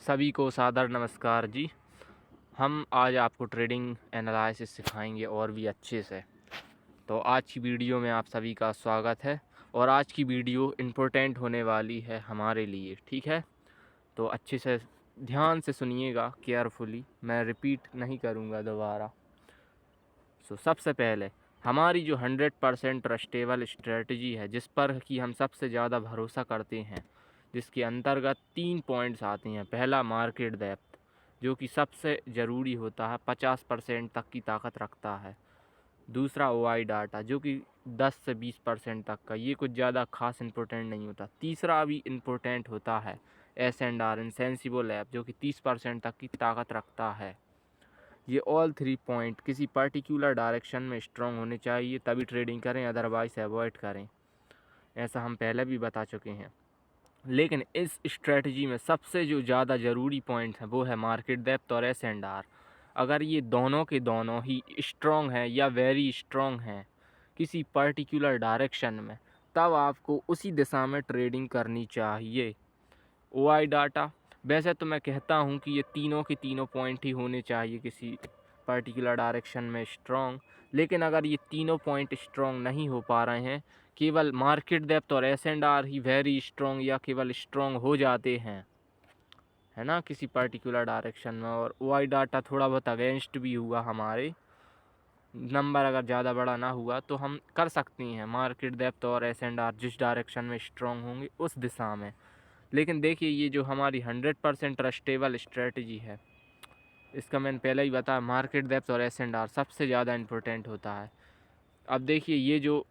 सभी को सादर नमस्कार जी। हम आज आपको ट्रेडिंग एनालिसिस सिखाएंगे और भी अच्छे से। तो आज की वीडियो में आप सभी का स्वागत है और आज की वीडियो इम्पोर्टेंट होने वाली है हमारे लिए, ठीक है। तो अच्छे से ध्यान से सुनिएगा, केयरफुली, मैं रिपीट नहीं करूँगा दोबारा। सबसे पहले हमारी जो 100% ट्रस्टेबल स्ट्रेटजी है, जिस पर कि हम सबसे ज़्यादा भरोसा करते हैं, जिसके अंतर्गत 3 पॉइंट्स आते हैं। पहला मार्केट डेप्थ, जो कि सबसे ज़रूरी होता है, 50% तक की ताकत रखता है। दूसरा ओआई डाटा, जो कि 10 से 20% तक का, ये कुछ ज़्यादा खास इम्पोर्टेंट नहीं होता। तीसरा भी इम्पोर्टेंट होता है एस&आर, इनसेंसिबल ऐप, जो कि 30% तक की ताकत रखता है। ये ऑल 3 पॉइंट किसी पर्टिकुलर डायरेक्शन में स्ट्रॉन्ग होने चाहिए, तभी ट्रेडिंग करें, अदरवाइज़ अवॉइड करें। ऐसा हम पहले भी बता चुके हैं। लेकिन इस स्ट्रेटजी में सबसे जो ज़्यादा ज़रूरी पॉइंट है वो है मार्केट डेप्थ और एस&आर। अगर ये दोनों के दोनों ही स्ट्रॉन्ग हैं या वेरी स्ट्रॉन्ग हैं किसी पर्टिकुलर डायरेक्शन में, तब आपको उसी दिशा में ट्रेडिंग करनी चाहिए। ओआई डाटा, वैसे तो मैं कहता हूँ कि ये तीनों के तीनों पॉइंट ही होने चाहिए किसी पर्टिकुलर डायरेक्शन में स्ट्रॉन्ग। लेकिन अगर ये तीनों पॉइंट स्ट्रॉन्ग नहीं हो पा रहे हैं, केवल मार्केट डेप्थ और एस&आर ही वेरी स्ट्रॉन्ग या केवल स्ट्रॉन्ग हो जाते हैं, है ना, किसी पर्टिकुलर डायरेक्शन में, और ओआई डाटा थोड़ा बहुत अगेंस्ट भी हुआ, हमारे नंबर अगर ज़्यादा बड़ा ना हुआ, तो हम कर सकते हैं मार्केट डेप्थ और एस&आर जिस डायरेक्शन में स्ट्रॉन्ग होंगे उस दिशा में। लेकिन देखिए, ये जो हमारी 100% ट्रस्टेबल स्ट्रेटजी है, इसका मैंने पहले ही बताया, मार्केट डेप्थ और एस&आर सबसे ज़्यादा इम्पोर्टेंट होता है। अब देखिए, ये जो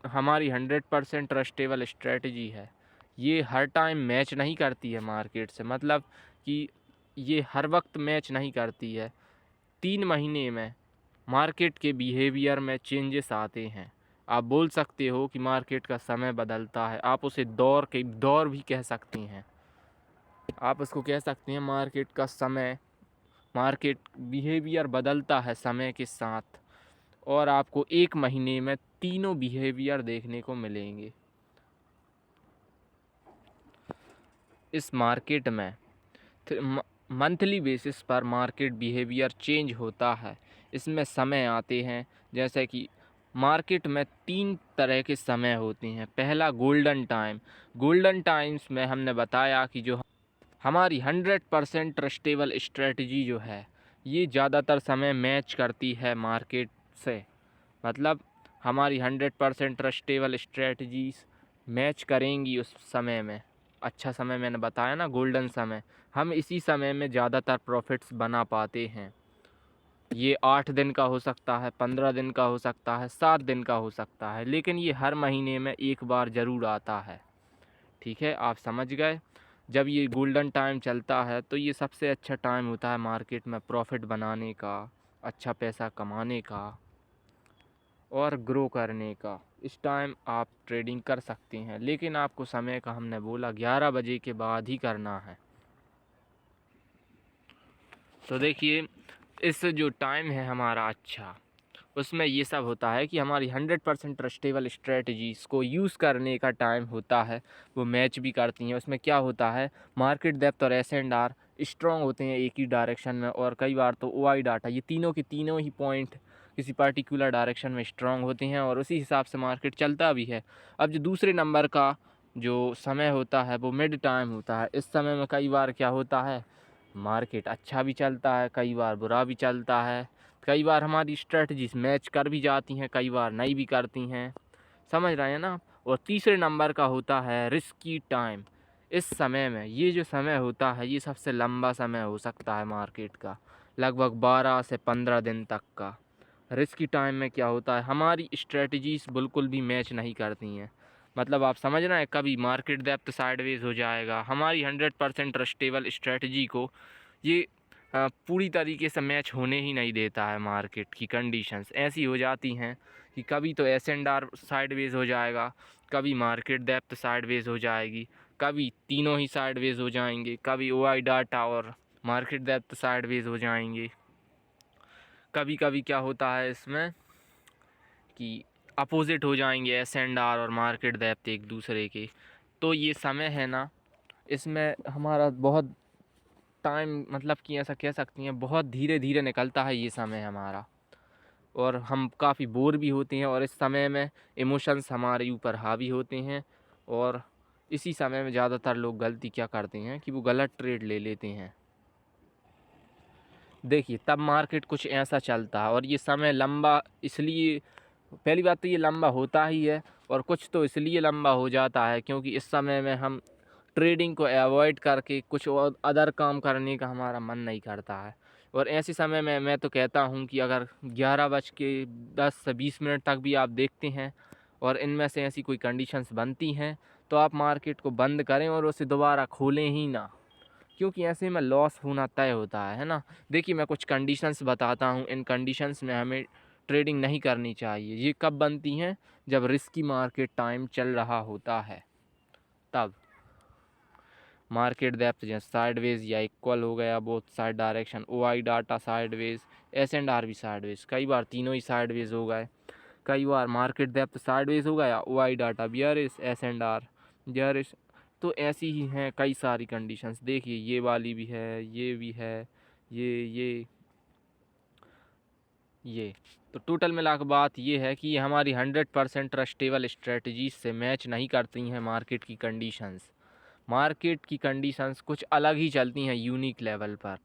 हमारी 100% ट्रस्टेबल स्ट्रेटजी है, ये हर टाइम मैच नहीं करती है मार्केट से। मतलब कि ये हर वक्त मैच नहीं करती है। 3 महीने में मार्केट के बिहेवियर में चेंजेस आते हैं। आप बोल सकते हो कि मार्केट का समय बदलता है, आप उसे दौर भी कह सकती हैं। आप उसको कह सकते हैं मार्केट का समय, मार्केट बिहेवियर बदलता है समय के साथ, और आपको 1 महीने में तीनों बिहेवियर देखने को मिलेंगे। इस मार्केट में मंथली बेसिस पर मार्केट बिहेवियर चेंज होता है। इसमें समय आते हैं, जैसे कि मार्केट में 3 तरह के समय होते हैं। पहला गोल्डन टाइम। गोल्डन टाइम्स में हमने बताया कि जो हमारी 100% ट्रस्टेबल स्ट्रेटजी जो है, ये ज़्यादातर समय मैच करती है मार्केट से। मतलब हमारी 100% ट्रस्टेबल स्ट्रेटजीज मैच करेंगी उस समय में। अच्छा समय मैंने बताया ना, गोल्डन समय, हम इसी समय में ज़्यादातर प्रॉफिट्स बना पाते हैं। ये 8 दिन का हो सकता है, 15 दिन का हो सकता है, 7 दिन का हो सकता है, लेकिन ये हर महीने में एक बार ज़रूर आता है, ठीक है, आप समझ गए। जब ये गोल्डन टाइम चलता है तो ये सबसे अच्छा टाइम होता है मार्केट में प्रॉफिट बनाने का, अच्छा पैसा कमाने का और ग्रो करने का। इस टाइम आप ट्रेडिंग कर सकते हैं, लेकिन आपको समय का हमने बोला 11 बजे के बाद ही करना है। तो देखिए, इस जो टाइम है हमारा अच्छा, उसमें ये सब होता है कि हमारी 100% ट्रस्टेबल स्ट्रेटजीज़ को यूज़ करने का टाइम होता है, वो मैच भी करती हैं। उसमें क्या होता है, मार्केट डेप्थ और एस&आर स्ट्रॉन्ग होते हैं एक ही डायरेक्शन में, और कई बार तो ओआई डाटा, ये तीनों के तीनों ही पॉइंट किसी पर्टिकुलर डायरेक्शन में स्ट्रॉन्ग होते हैं, और उसी हिसाब से मार्केट चलता भी है। अब जो दूसरे नंबर का जो समय होता है वो मिड टाइम होता है। इस समय में कई बार क्या होता है, मार्केट अच्छा भी चलता है, कई बार बुरा भी चलता है, कई बार हमारी स्ट्रेटजीज मैच कर भी जाती हैं, कई बार नहीं भी करती हैं, समझ रहे हैं ना। और तीसरे नंबर का होता है रिस्की टाइम। इस समय में, ये जो समय होता है, ये सबसे लंबा समय हो सकता है मार्केट का, लगभग 12 से 15 दिन तक का। रिस्की टाइम में क्या होता है, हमारी स्ट्रेटजीज बिल्कुल भी मैच नहीं करती हैं। मतलब आप समझ रहे हैं, कभी मार्केट डेप्थ साइडवेज हो जाएगा, हमारी 100% ट्रस्टेबल स्ट्रेटजी को ये पूरी तरीके से मैच होने ही नहीं देता है। मार्केट की कंडीशंस ऐसी हो जाती हैं कि कभी तो एस&आर साइडवेज हो जाएगा, कभी मार्केट डेप्थ साइडवेज हो जाएगी, कभी तीनों ही साइडवेज हो जाएंगे, कभी ओआई डाटा और मार्केट डेप्थ साइडवेज हो जाएंगे। कभी कभी क्या होता है इसमें कि अपोजिट हो जाएंगे एस&आर और मार्केट डेप्थ एक दूसरे के। तो ये समय है ना, इसमें हमारा बहुत टाइम मतलब कि ऐसा कह सकती हैं बहुत धीरे धीरे निकलता है ये समय हमारा, और हम काफ़ी बोर भी होते हैं, और इस समय में इमोशंस हमारे ऊपर हावी होते हैं। और इसी समय में ज़्यादातर लोग गलती क्या करते हैं कि वो गलत ट्रेड ले लेते हैं। देखिए तब मार्केट कुछ ऐसा चलता है, और ये समय लंबा इसलिए, पहली बात तो ये लंबा होता ही है, और कुछ तो इसलिए लंबा हो जाता है क्योंकि इस समय में हम ट्रेडिंग को अवॉइड करके कुछ और अदर काम करने का हमारा मन नहीं करता है। और ऐसे समय में मैं तो कहता हूँ कि अगर 11:10 से 20 मिनट तक भी आप देखते हैं और इनमें से ऐसी कोई कंडीशंस बनती हैं, तो आप मार्केट को बंद करें और उसे दोबारा खोलें ही ना, क्योंकि ऐसे में लॉस होना तय होता है ना। देखिए मैं कुछ कंडीशंस बताता हूँ, इन कंडीशंस में हमें ट्रेडिंग नहीं करनी चाहिए। ये कब बनती हैं? जब रिस्की मार्केट टाइम चल रहा होता है, तब मार्केट डेप्थ जैसे साइडवेज या इक्वल हो गया, both side direction, OI data sideways, S and R भी साइडवेज, कई बार तीनों ही साइडवेज हो गए। कई बार मार्केट डेप्थ साइडवेज हो गया, ओआई डाटा बियरिश, एस&आर बियरिश। तो ऐसी ही हैं कई सारी कंडीशंस। देखिए ये वाली भी है, ये भी है, ये तो टोटल मिला के बात ये है कि ये हमारी 100% ट्रस्टेबल स्ट्रेटजी से मैच नहीं करती हैं मार्केट की कंडीशंस। मार्केट की कंडीशंस कुछ अलग ही चलती हैं यूनिक लेवल पर।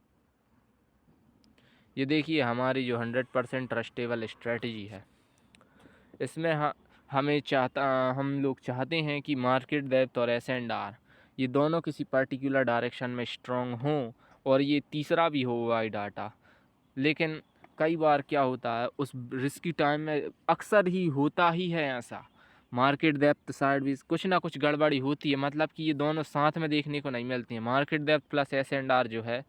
ये देखिए हमारी जो 100% ट्रस्टेबल स्ट्रेटजी है, इसमें हम लोग चाहते हैं कि मार्केट डेप्थ और एस&आर ये दोनों किसी पर्टिकुलर डायरेक्शन में स्ट्रॉन्ग हों, और ये तीसरा भी हो वाई डाटा। लेकिन कई बार क्या होता है उस रिस्की टाइम में, अक्सर ही होता ही है ऐसा, मार्केट डेप्थ साइडवेज कुछ ना कुछ गड़बड़ी होती है। मतलब कि ये दोनों साथ में देखने को नहीं मिलती हैं। मार्केट डेप्थ प्लस एस&आर जो है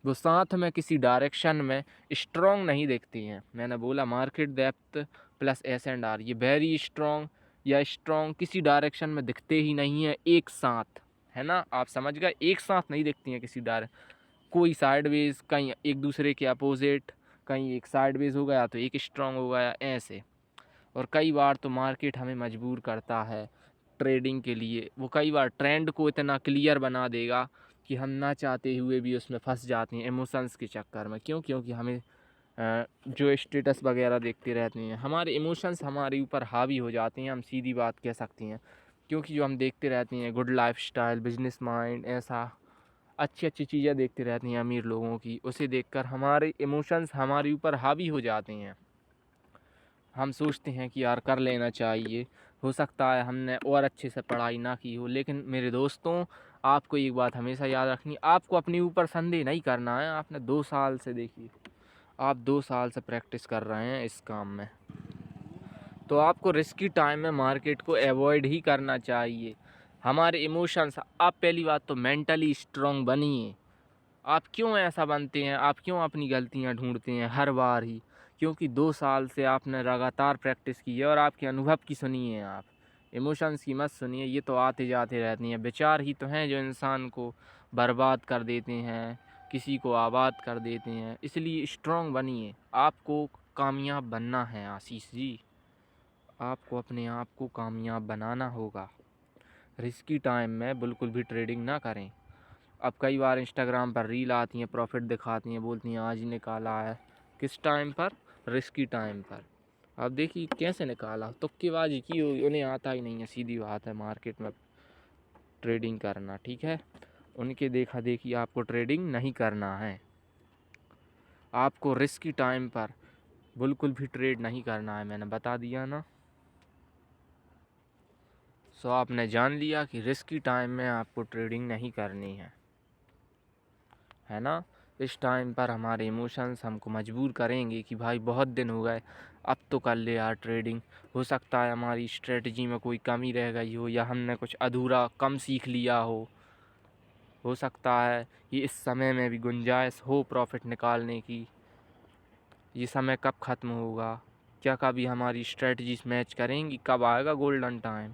वो साथ में किसी डायरेक्शन में स्ट्रॉन्ग नहीं दिखती हैं। मैंने बोला मार्केट डेप्थ प्लस एस&आर ये वेरी स्ट्रॉन्ग या स्ट्रॉन्ग किसी डायरेक्शन में दिखते ही नहीं है एक साथ, है ना। आप समझ गए, एक साथ नहीं दिखती हैं किसी कोई साइडवेज, कहीं एक दूसरे के अपोजिट, कहीं एक साइडवेज हो गया तो एक स्ट्रॉन्ग हो गया, ऐसे। और कई बार तो मार्केट हमें मजबूर करता है ट्रेडिंग के लिए, वो कई बार ट्रेंड को इतना क्लियर बना देगा कि हम ना चाहते हुए भी उसमें फंस जाते हैं इमोशंस के चक्कर में। क्यों? क्योंकि हमें जो स्टेटस वगैरह देखते रहते हैं, हमारे इमोशंस हमारे ऊपर हावी हो जाते हैं, हम सीधी बात कह सकते हैं। क्योंकि जो हम देखते रहते हैं गुड लाइफस्टाइल, बिजनेस माइंड, ऐसा अच्छी अच्छी चीज़ें देखते रहते हैं अमीर लोगों की, उसे देखकर हमारे इमोशंस हमारे ऊपर हावी हो जाते हैं। हम सोचते हैं कि यार कर लेना चाहिए, हो सकता है हमने और अच्छे से पढ़ाई ना की हो। लेकिन मेरे दोस्तों, आपको एक बात हमेशा याद रखनी, आपको अपने ऊपर संदेह नहीं करना है। आपने 2 साल से, देखिए आप 2 साल से प्रैक्टिस कर रहे हैं इस काम में, तो आपको रिस्की टाइम में मार्केट को अवॉइड ही करना चाहिए। हमारे इमोशंस, आप पहली बात तो मेंटली स्ट्रॉन्ग बनिए। आप क्यों ऐसा बनते हैं, आप क्यों अपनी गलतियां ढूंढते हैं हर बार ही? क्योंकि 2 साल से आपने लगातार प्रैक्टिस की है, और आपके अनुभव की सुनिए आप, इमोशंस की मत सुनिए। ये तो आते जाते रहती हैं, विचार ही तो हैं जो इंसान को बर्बाद कर देते हैं, किसी को आबाद कर देते हैं। इसलिए स्ट्रॉन्ग बनिए, आपको कामयाब बनना है आशीष जी, आपको अपने आप को कामयाब बनाना होगा। रिस्की टाइम में बिल्कुल भी ट्रेडिंग ना करें। अब कई बार इंस्टाग्राम पर रील आती हैं, प्रॉफिट दिखाती हैं, बोलती हैं आज निकाला है, किस टाइम पर? रिस्की टाइम पर। अब देखिए कैसे निकाला, तुक्केबाजी की हुई, उन्हें आता ही नहीं है, सीधी बात है मार्केट में ट्रेडिंग करना, ठीक है। उनके देखा देखी आपको ट्रेडिंग नहीं करना है, आपको रिस्की टाइम पर बिल्कुल भी ट्रेड नहीं करना है, मैंने बता दिया ना। सो आपने जान लिया कि रिस्की टाइम में आपको ट्रेडिंग नहीं करनी है ना। इस टाइम पर हमारे इमोशंस हमको मजबूर करेंगे कि भाई बहुत दिन हो गए, अब तो कर ले यार ट्रेडिंग। हो सकता है हमारी स्ट्रेटजी में कोई कमी रह गई हो, या हमने कुछ अधूरा कम सीख लिया हो सकता है कि इस समय में भी गुंजाइश हो प्रॉफिट निकालने की। ये समय कब ख़त्म होगा? क्या कभी हमारी स्ट्रेटजीज मैच करेंगी? कब आएगा गोल्डन टाइम?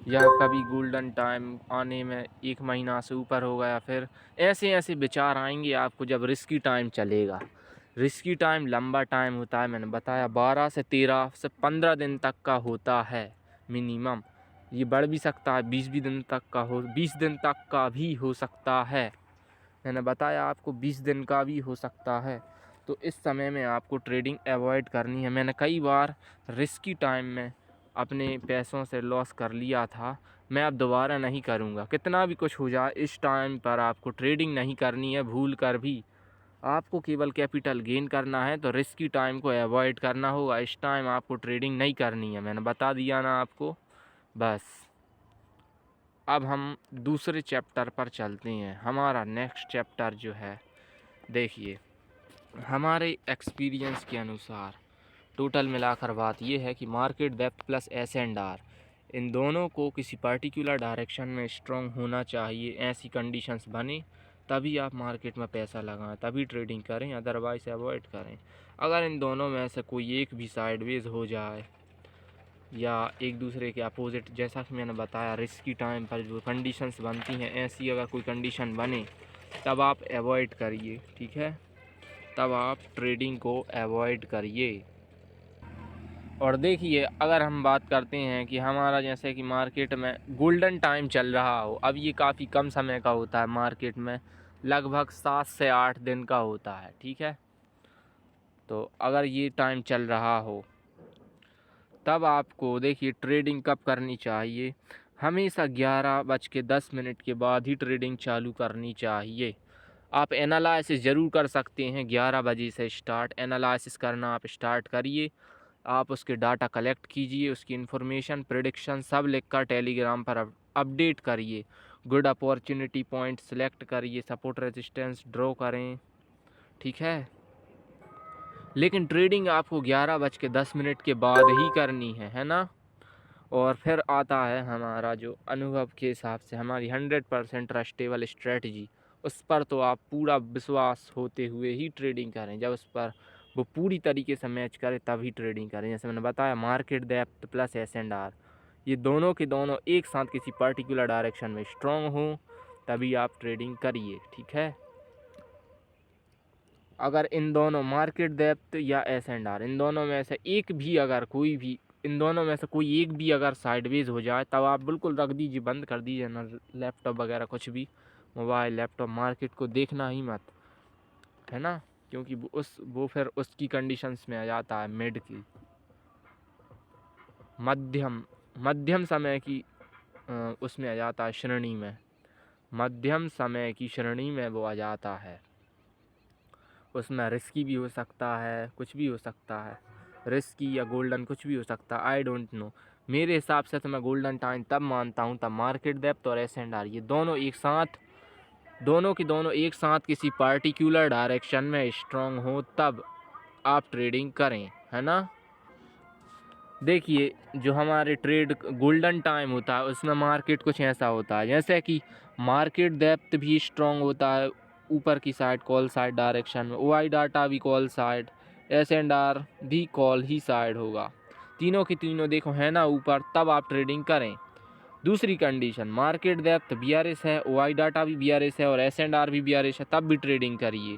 या कभी गोल्डन टाइम आने में 1 महीना से ऊपर हो गया, फिर ऐसे ऐसे विचार आएंगे आपको जब रिस्की टाइम चलेगा। रिस्की टाइम लंबा टाइम होता है, मैंने बताया 12 से 13 से 15 दिन तक का होता है मिनिमम। ये बढ़ भी सकता है, 20 दिन तक का 20 दिन तक का भी हो सकता है। मैंने बताया आपको 20 दिन का भी हो सकता है। तो इस समय में आपको ट्रेडिंग अवॉइड करनी है। मैंने कई बार रिस्की टाइम में अपने पैसों से लॉस कर लिया था, मैं अब दोबारा नहीं करूँगा। कितना भी कुछ हो जाए, इस टाइम पर आपको ट्रेडिंग नहीं करनी है भूल कर भी। आपको केवल कैपिटल गेन करना है, तो रिस्की टाइम को अवॉइड करना होगा। इस टाइम आपको ट्रेडिंग नहीं करनी है, मैंने बता दिया ना आपको। बस अब हम दूसरे चैप्टर पर चलते हैं। हमारा नेक्स्ट चैप्टर जो है, देखिए हमारे एक्सपीरियंस के अनुसार टोटल मिलाकर बात यह है कि मार्केट डेप्थ प्लस एस&आर, इन दोनों को किसी पर्टिकुलर डायरेक्शन में स्ट्रॉन्ग होना चाहिए। ऐसी कंडीशंस बने तभी आप मार्केट में पैसा लगाएं, तभी ट्रेडिंग करें, अदरवाइज़ अवॉइड करें। अगर इन दोनों में से कोई एक भी साइडवेज हो जाए या एक दूसरे के अपोजिट, जैसा कि मैंने बताया रिस्की टाइम पर जो कंडीशंस बनती हैं, ऐसी अगर कोई कंडीशन बने तब आप अवॉइड करिए, ठीक है, तब आप ट्रेडिंग को अवॉइड करिए। और देखिए अगर हम बात करते हैं कि हमारा जैसे कि मार्केट में गोल्डन टाइम चल रहा हो, अब ये काफ़ी कम समय का होता है मार्केट में, लगभग 7 से 8 दिन का होता है, ठीक है। तो अगर ये टाइम चल रहा हो तब आपको देखिए ट्रेडिंग कब करनी चाहिए, हमेशा 11:10 के बाद ही ट्रेडिंग चालू करनी चाहिए। आप एनालिसिस ज़रूर कर सकते हैं, 11 बजे से स्टार्ट एनालिसिस करना आप स्टार्ट करिए। आप उसके डाटा कलेक्ट कीजिए, उसकी इन्फॉर्मेशन प्रेडिक्शन सब लिखकर टेलीग्राम पर अपडेट करिए। गुड अपॉर्चुनिटी पॉइंट सेलेक्ट करिए, सपोर्ट रेजिस्टेंस ड्रॉ करें, ठीक है। लेकिन ट्रेडिंग आपको 11:10 के बाद ही करनी है ना। और फिर आता है हमारा जो अनुभव के हिसाब से हमारी 100% ट्रस्टेबल स्ट्रेटजी, उस पर तो आप पूरा विश्वास होते हुए ही ट्रेडिंग करें। जब उस पर वो पूरी तरीके से मैच करे तभी ट्रेडिंग करें। जैसे मैंने बताया मार्केट डेप्थ प्लस एस&आर, ये दोनों के दोनों एक साथ किसी पर्टिकुलर डायरेक्शन में स्ट्रॉन्ग हो तभी आप ट्रेडिंग करिए, ठीक है। अगर इन दोनों मार्केट डेप्थ या एस&आर, इन दोनों में से एक भी अगर कोई भी इन दोनों में से कोई एक भी अगर साइडवेज हो जाए तब आप बिल्कुल रख दीजिए, बंद कर दीजिए ना, लैपटॉप वगैरह कुछ भी, मोबाइल लैपटॉप, मार्केट को देखना ही मत, है ना। क्योंकि वो फिर उसकी कंडीशंस में आ जाता है मिड की, मध्यम समय की, उसमें आ जाता है श्रेणी में, मध्यम समय की श्रेणी में वो आ जाता है। उसमें रिस्की भी हो सकता है, कुछ भी हो सकता है, रिस्की या गोल्डन कुछ भी हो सकता है, आई डोंट नो। मेरे हिसाब से तो मैं गोल्डन टाइम तब मानता हूँ तब मार्केट डेप्थ और एस&आर ये दोनों एक साथ, दोनों की दोनों एक साथ किसी पार्टिकुलर डायरेक्शन में स्ट्रॉन्ग हो तब आप ट्रेडिंग करें, है ना। देखिए जो हमारे ट्रेड गोल्डन टाइम होता है उसमें मार्केट कुछ ऐसा होता है जैसे कि मार्केट डेप्थ भी स्ट्रॉन्ग होता है ऊपर की साइड कॉल साइड डायरेक्शन में, OI डाटा भी कॉल साइड, एस&आर भी कॉल ही साइड होगा, तीनों की तीनों देखो है ना ऊपर, तब आप ट्रेडिंग करें। दूसरी कंडीशन मार्केट डेप्थ बीआरएस है, OI डाटा भी बीआरएस है और एस&आर भी बीआरएस है, तब भी ट्रेडिंग करिए।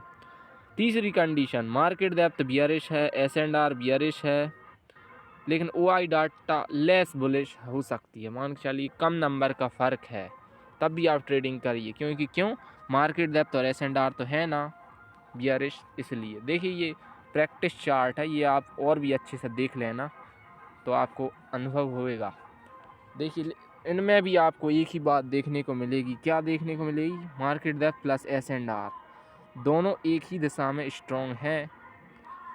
तीसरी कंडीशन मार्केट डेप्थ बीआरएस है, एस&आर बीआरएस है, लेकिन OI डाटा लेस बुलिश हो सकती है, मान के चलिए कम नंबर का फ़र्क है, तब भी आप ट्रेडिंग करिए। क्यों मार्केट डेप्थ और एस&आर तो है ना बीआरएस, इसलिए। देखिए ये प्रैक्टिस चार्ट है, ये आप और भी अच्छे से देख लेना तो आपको अनुभव होएगा। देखिए इनमें भी आपको एक ही बात देखने को मिलेगी, क्या देखने को मिलेगी, मार्केट डेप्थ प्लस एस&आर दोनों एक ही दिशा में स्ट्रॉन्ग हैं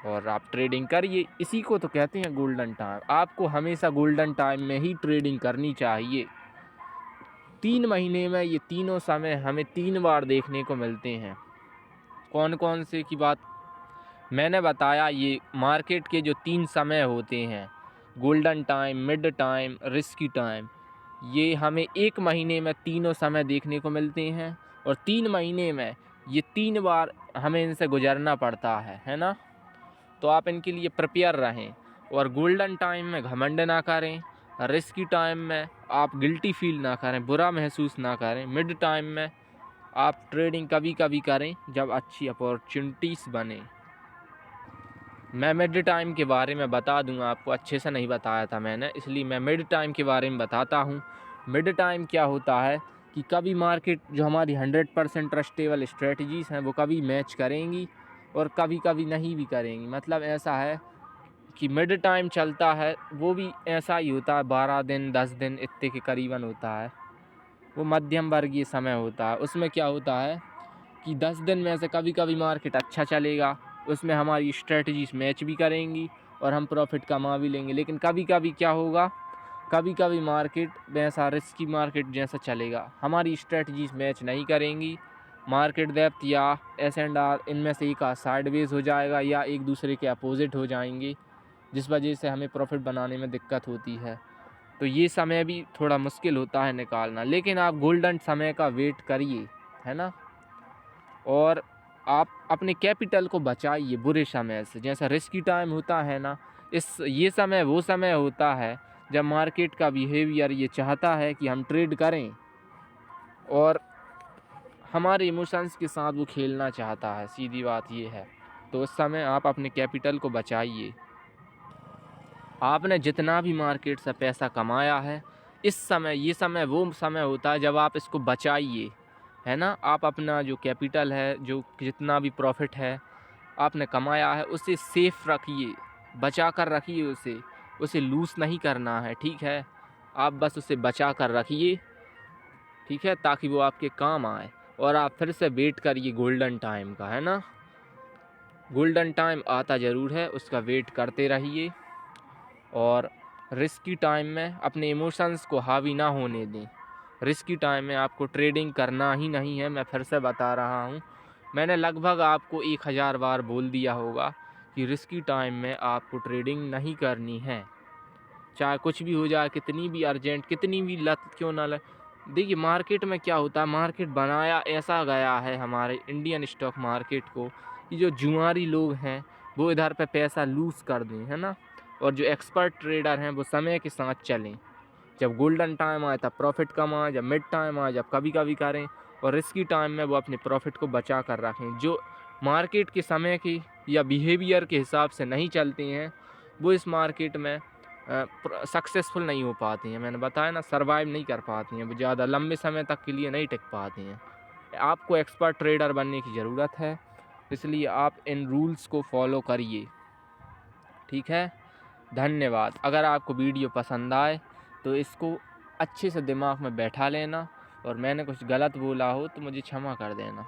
और आप ट्रेडिंग करिए। इसी को तो कहते हैं गोल्डन टाइम। आपको हमेशा गोल्डन टाइम में ही ट्रेडिंग करनी चाहिए। 3 महीने में ये तीनों समय हमें 3 बार देखने को मिलते हैं। कौन कौन से की बात मैंने बताया, ये मार्केट के जो 3 समय होते हैं, golden time, mid time, risky time, ये हमें 1 महीने में तीनों समय देखने को मिलते हैं और 3 महीने में ये 3 बार हमें इनसे गुजरना पड़ता है ना। तो आप इनके लिए प्रिपेयर रहें और गोल्डन टाइम में घमंड ना करें, रिस्की टाइम में आप गिल्टी फील ना करें, बुरा महसूस ना करें, मिड टाइम में आप ट्रेडिंग कभी कभी करें जब अच्छी अपॉर्चुनिटीज़ बने। मैं मिड टाइम के बारे में बता दूंगा आपको, अच्छे से नहीं बताया था मैंने, इसलिए मैं मिड टाइम के बारे में बताता हूँ। मिड टाइम क्या होता है कि कभी मार्केट जो हमारी 100% ट्रस्टेबल स्ट्रेटजीज़ हैं वो कभी मैच करेंगी और कभी कभी नहीं भी करेंगी। मतलब ऐसा है कि मिड टाइम चलता है वो भी ऐसा ही होता है, 12 दिन 10 दिन इतने के करीबन होता है। वो मध्यम वर्गीय समय होता है। उसमें क्या होता है कि 10 दिन में से कभी कभी मार्केट अच्छा चलेगा, उसमें हमारी स्ट्रेटजीज मैच भी करेंगी और हम प्रॉफिट कमा भी लेंगे। लेकिन कभी कभी क्या होगा, कभी कभी मार्केट वैसा रिस्की मार्केट जैसा चलेगा, हमारी स्ट्रेटजीज मैच नहीं करेंगी। मार्केट डेप्थ या S&R इनमें से एक साइडवेज हो जाएगा या एक दूसरे के अपोजिट हो जाएंगे, जिस वजह से हमें प्रॉफिट बनाने में दिक्कत होती है। तो ये समय भी थोड़ा मुश्किल होता है निकालना। लेकिन आप गोल्डन समय का वेट करिए, है ना, और आप अपने कैपिटल को बचाइए बुरे समय से। जैसा रिस्की टाइम होता है ना, ये समय वो समय होता है जब मार्केट का बिहेवियर ये चाहता है कि हम ट्रेड करें और हमारे इमोशंस के साथ वो खेलना चाहता है, सीधी बात ये है। तो उस समय आप अपने कैपिटल को बचाइए। आपने जितना भी मार्केट से पैसा कमाया है, इस समय ये समय वो समय होता है जब आप इसको बचाइए, है ना। आप अपना जो कैपिटल है, जो जितना भी प्रॉफिट है आपने कमाया है, उसे सेफ रखिए, बचा कर रखिए, उसे लूज़ नहीं करना है, ठीक है। आप बस उसे बचा कर रखिए, ठीक है, ताकि वो आपके काम आए। और आप फिर से वेट करिए गोल्डन टाइम का, है ना। गोल्डन टाइम आता ज़रूर है, उसका वेट करते रहिए। और रिस्की टाइम में अपने इमोशंस को हावी ना होने दें। रिस्की टाइम में आपको ट्रेडिंग करना ही नहीं है। मैं फिर से बता रहा हूँ, मैंने लगभग आपको 1000 बार बोल दिया होगा कि रिस्की टाइम में आपको ट्रेडिंग नहीं करनी है, चाहे कुछ भी हो जाए, कितनी भी अर्जेंट, कितनी भी लत क्यों ना लगे। देखिए मार्केट में क्या होता है, मार्केट बनाया ऐसा गया है हमारे इंडियन स्टॉक मार्केट को कि जो जुआरी लोग हैं वो इधर पे पैसा लूज़ कर दें, है ना। और जो एक्सपर्ट ट्रेडर हैं वो समय के साथ चलें। जब गोल्डन टाइम आए तब प्रॉफिट कमाएं, जब मिड टाइम आए जब कभी कभी करें, और रिस्की टाइम में वो अपने प्रॉफिट को बचा कर रखें। जो मार्केट के समय की या बिहेवियर के हिसाब से नहीं चलते हैं वो इस मार्केट में सक्सेसफुल नहीं हो पाती हैं। मैंने बताया ना, सर्वाइव नहीं कर पाती हैं, वो ज़्यादा लंबे समय तक के लिए नहीं टिक पाती हैं। आपको एक्सपर्ट ट्रेडर बनने की ज़रूरत है, इसलिए आप इन रूल्स को फॉलो करिए, ठीक है। धन्यवाद। अगर आपको वीडियो पसंद आए तो इसको अच्छे से दिमाग में बैठा लेना, और मैंने कुछ गलत बोला हो तो मुझे क्षमा कर देना।